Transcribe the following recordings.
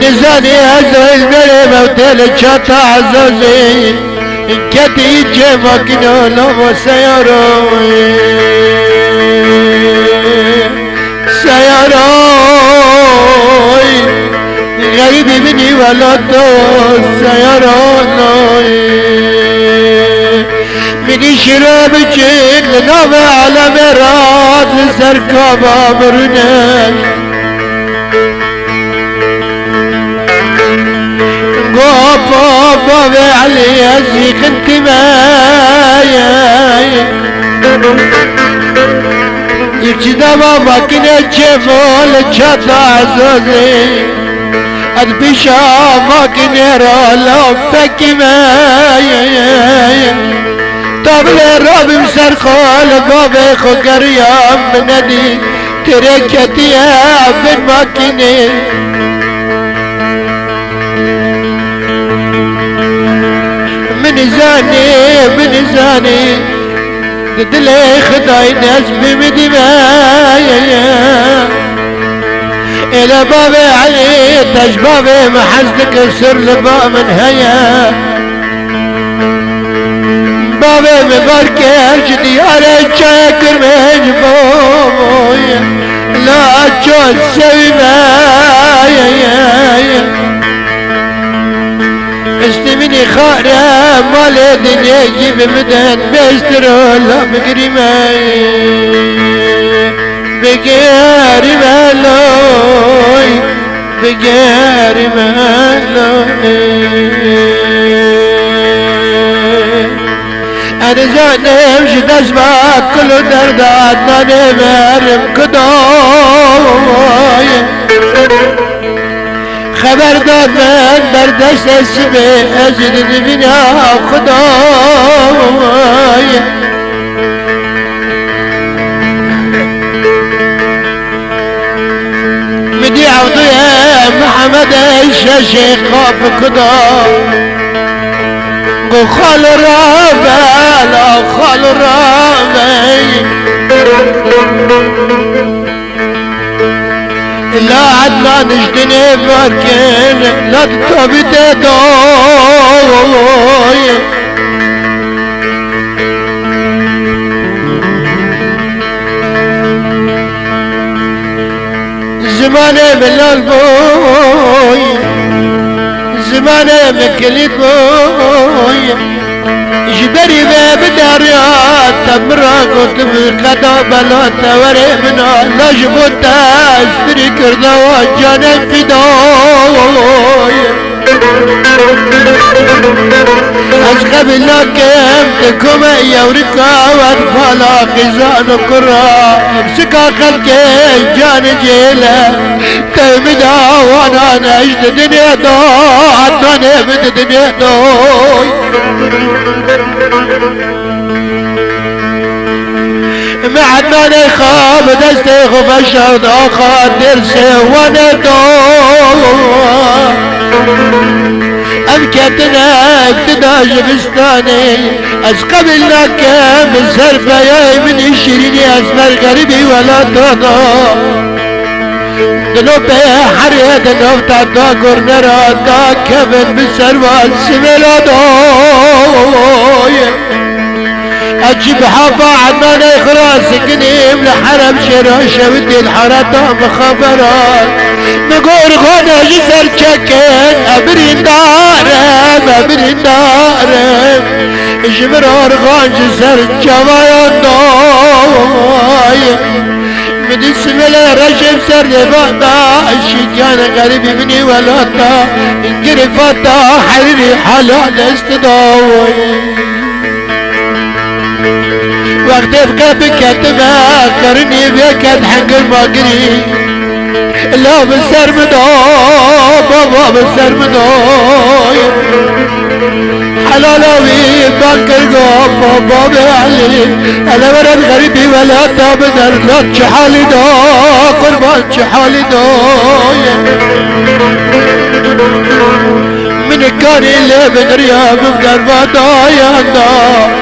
زاني عزيز بري موتل شاطع عزازي كتي جيبك نولو سياروي غريبي مني ولا دوست سياروي مني شراب جيك لنوى على مراد لسركابا برناش بابا علي ازيك انت مايا يجدا بابا كنا جفول جدا عزوزي البشا ما كنا رالا فكي مايا طب الرب مسرخول بابا خو قريام مندي تركتي يا بن ماكيني من زاني دلي خداي ناس بمدمايا الى بابي علي تاج بابي محزنك سر زبا من هيا بابي مبارك ارجدي على شاكر من بويا لا تشوز سوي مايا استمني خارة مال الدنيا يجيب مدن بيسترو لا بقري ماي بقاري مالوي بقاري مالوي أنا زانم شد أسمع كل دردات ناني مرم كدوي خبر داد من بردشت اسمه اجد بنا خداي مدي عوضي محمد الشيخ خاف كدا قو خال رابع لا خال رابع لا عدنا نجدني فاركين لا تطبي تدوي زماني من البوي زماني من كل بوي جبري باب داريات تمرا قلت بقدا بلا توري منا لجبت استري كردا وجانا في دوي أسقب لكم تكم يوركا وارفالا خزان قرى امسكا خلقي جان جيلا تمدا وانا نجد دنيا دو عدنا نبد دنيا دوي معدنا نخاب دستي خفشر داخل درسي وانا دوي أبكتنا اقتداج بستاني أسقب لك من سرفياي من الشريني أسمر قريبي ولا تضا دلو بحرية دلو بتعطا قرنرا دا كفن بالسروال سميلا دوي أجيب حافا عمان إخراس قنيم لحرم شراشة ودي الحرطة مخابرات نقول غانا جسر شكين أبرين دارم جمرار غان جسر جوايا نوي من اسم رجب سر لبعضا الشيطان قريبي مني ولاتا انقرفتا حريري حلال استضاوي وقت بقى كتبا قرني بيكت حق الماقري لا بالسر مدو بابا بالسر مدو حلالوي بانكر قوم بابا علي انا ورد غريبي ولا تابدر لا تشحالي دو قربان تشحالي دو من كان اللي بنرياب بقرباتا ياندا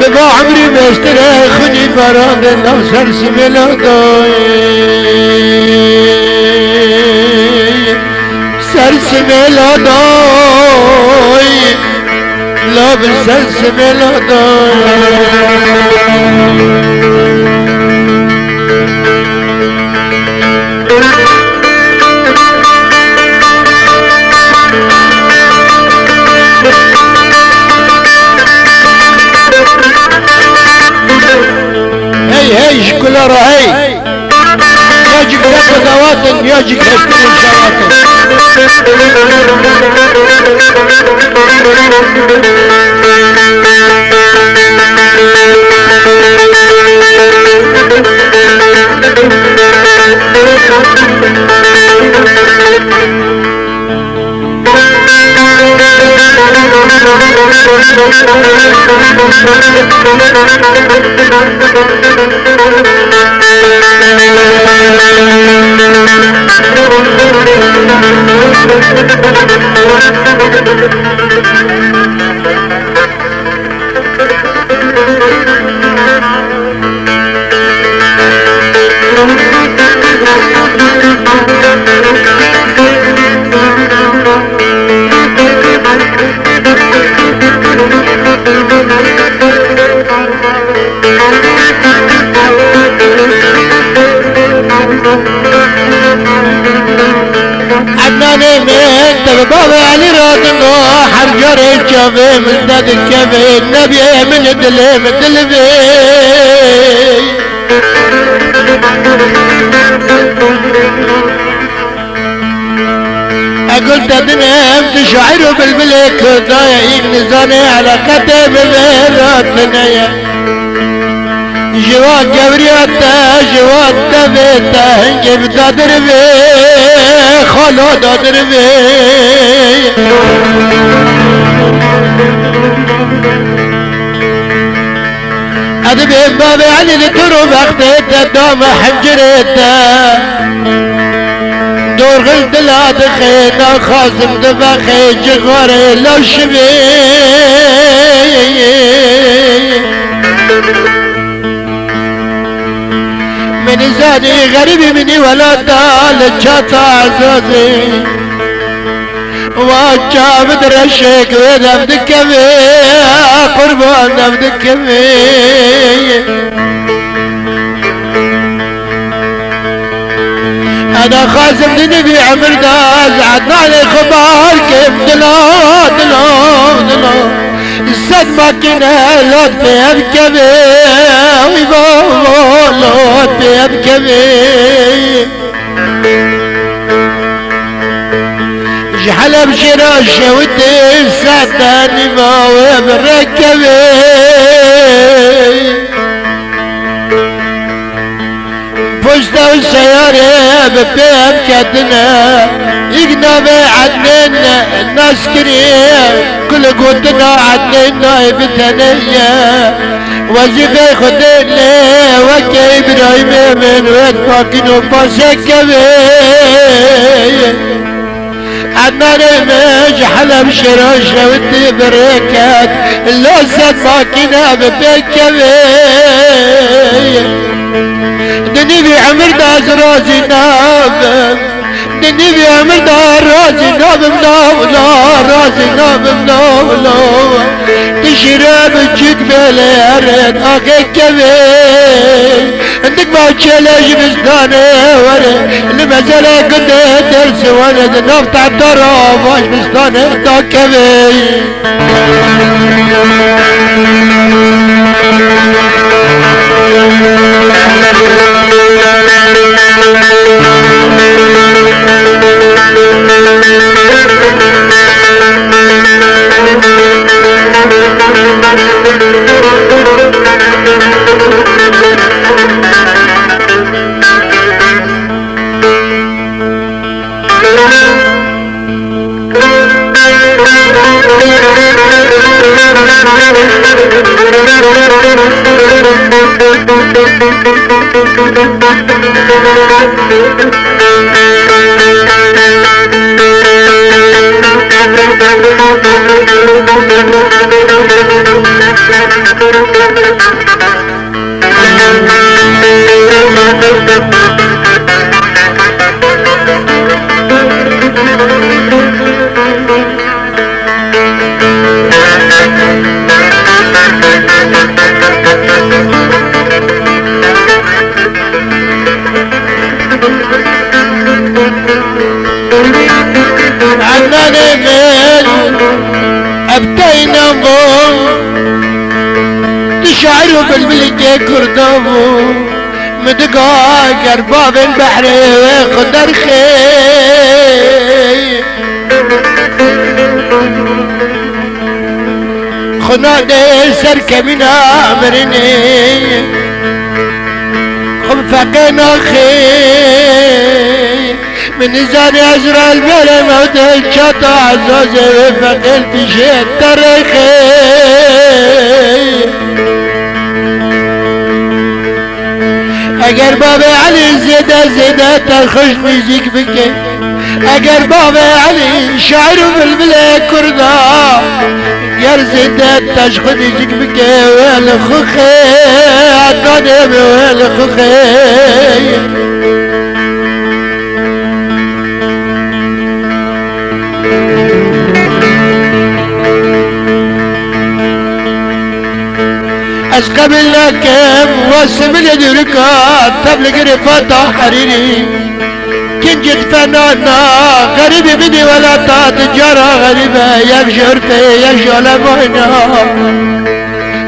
ببا عمري مشتري خني فراد النفسر سملاداي سر بالسلسلة ضاي لا بالسلسلة ضاي هي كلها رهي يجيك تاخذ وطن يجيك تشتري شواطن عدناني من تبابا علي رادنو حرجر الشافي من داد الكافي النبي من الدلي من الدلبي أقول تدنم تشعر بالملك ضايعين نزاني على كتب بيراتنا جواد جبرياتا جواد دبيتا جب دادر بي خلو دادر بي أدبي بابي علي لترو بختيتا دوم حجريتا دور غلد لا دخينا خازم دبخي جغاري لو شبي من زادي غريبي مني ولا دال جاتا عزازي واجا بدرشك وذا بدكبي قربان بدكبي انا خازم لنبي عمر داز عدناني خبار كيف دلو دلو دلو السد ماكينة لوت فيها بكبي ويبو لوت فيها بكبي جحلة بشراشة ودي الساتاني ما وبركبي فشتا والسيارة ببيب كاتنا يقنبي عدننا الناس كريم كل قوتنا عدننا بثنية وزيفي خدني وكي إبراهيم من ويد فاكين وفاسكبي عدنان مش حلب شراشة ودي بركات اللوسة ماكينة ببكبي دنيبي عمر داز رازي ناب دنيبي عمر داز رازي ناب مناولا رازي ناب مناولا تشرب جيك بلي أرد أخي كبي عندك ما تشيلش بستاني وري اللي مازال قد درس ولد نقطع الطرف واش بستاني دا كبي عنان من ابتينا بو تشعروا بالملك كردابو مدقا قرباب البحر وخدر خي خنادي سركبنا مرني خنفقنا خي من زان أزرع البلا موت الشطا عزازي وفقل في شيء الترخي اگر باب علي زيدا ترخش ميزيك بكي اگر باب علي شاعر بالبلا كردا ير زيدا تشخد ميزيك بكي والخخي عدناني والخخي قبل لكم واسم يدركات تبلغ رفاته حريري كنجد فنانا غريب بدي ولا تجارة غريبة يبشر في يشغل مهنا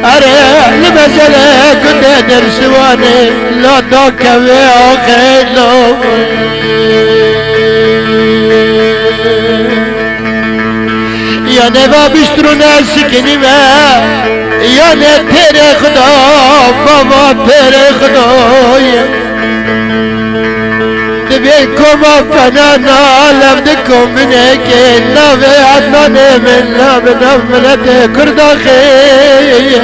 أريح لمسألة كنت درسواني لا دوك ويأخيلو يا نبا بشترو ناس كنيمة یا نے تیرے خدا بابا تیرے خدا دبی کما فنانا لبدکم منه که نوی عدنان من نملت کردا خی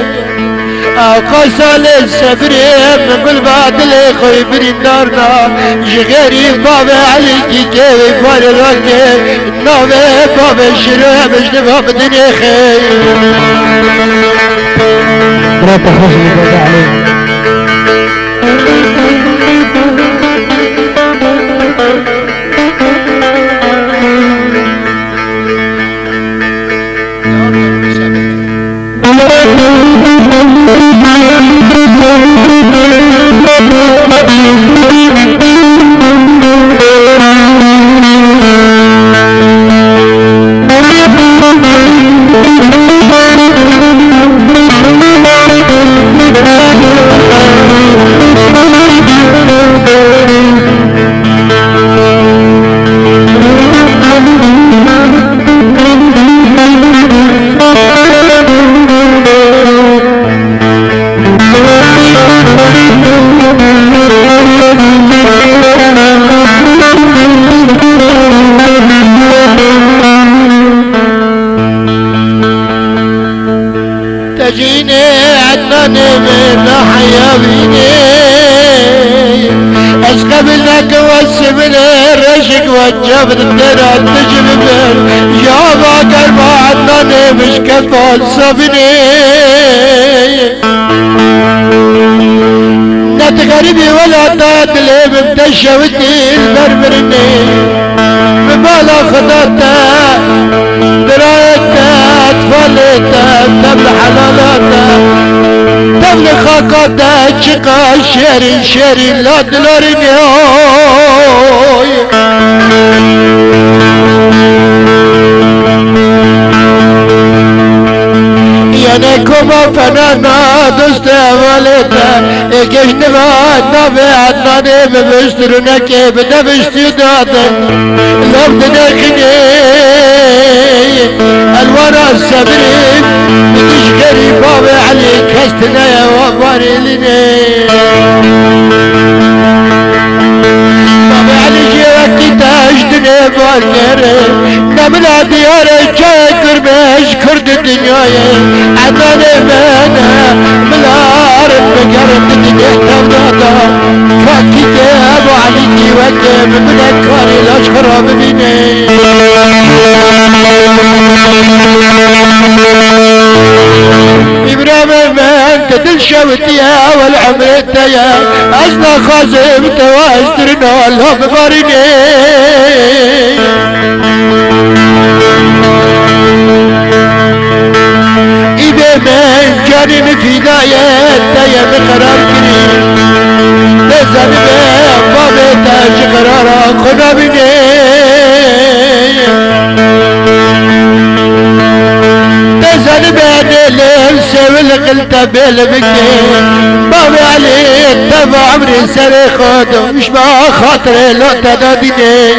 آقا سال سفریم بالبادل خوی بریندارنا جغیری باب علی کی که بار راکه نوی باب شروع مجنبا بدنی خی لا تخرج لي عليه تجيني عدنان من حيابيني اسقبلك واسمن الرشق والجبر الدرع تجربر جابا قربا عدنان مش كفال صفني نتغربي ولا تاتلي بمتشوتي البربرني ببالا خداتا برايتا اطفالتا تبل حلالاتا تبل خاقاتا شقا شيرين لا دلاريني يعني كما فنانا دوست والتا اكش نبات نبي عدناني ببشترونك بدبشتي دادن لو تدخني الورا السبرين بتشكري بابي عليك هستنا يا واباري لني بابي عليك وقتي تاجدني باركري نملا ديارك شاكر باش كرد الدنيا عدناني مانا ملار بقرد الدنيا تبدادا فاكي ابو عليك وقتي بملك كاري الاشخرى ببيني إبراهيم أنت تلشوت يا والعمر يا أصلا خازم توازترنا الله ببارني إذا من جاني مفيداية يا بقرار كريم لازم بابا تاج قرارا خنا بني تبل بكي بابي علي تبع عمري سري خود مش ما خاطري لو تداديني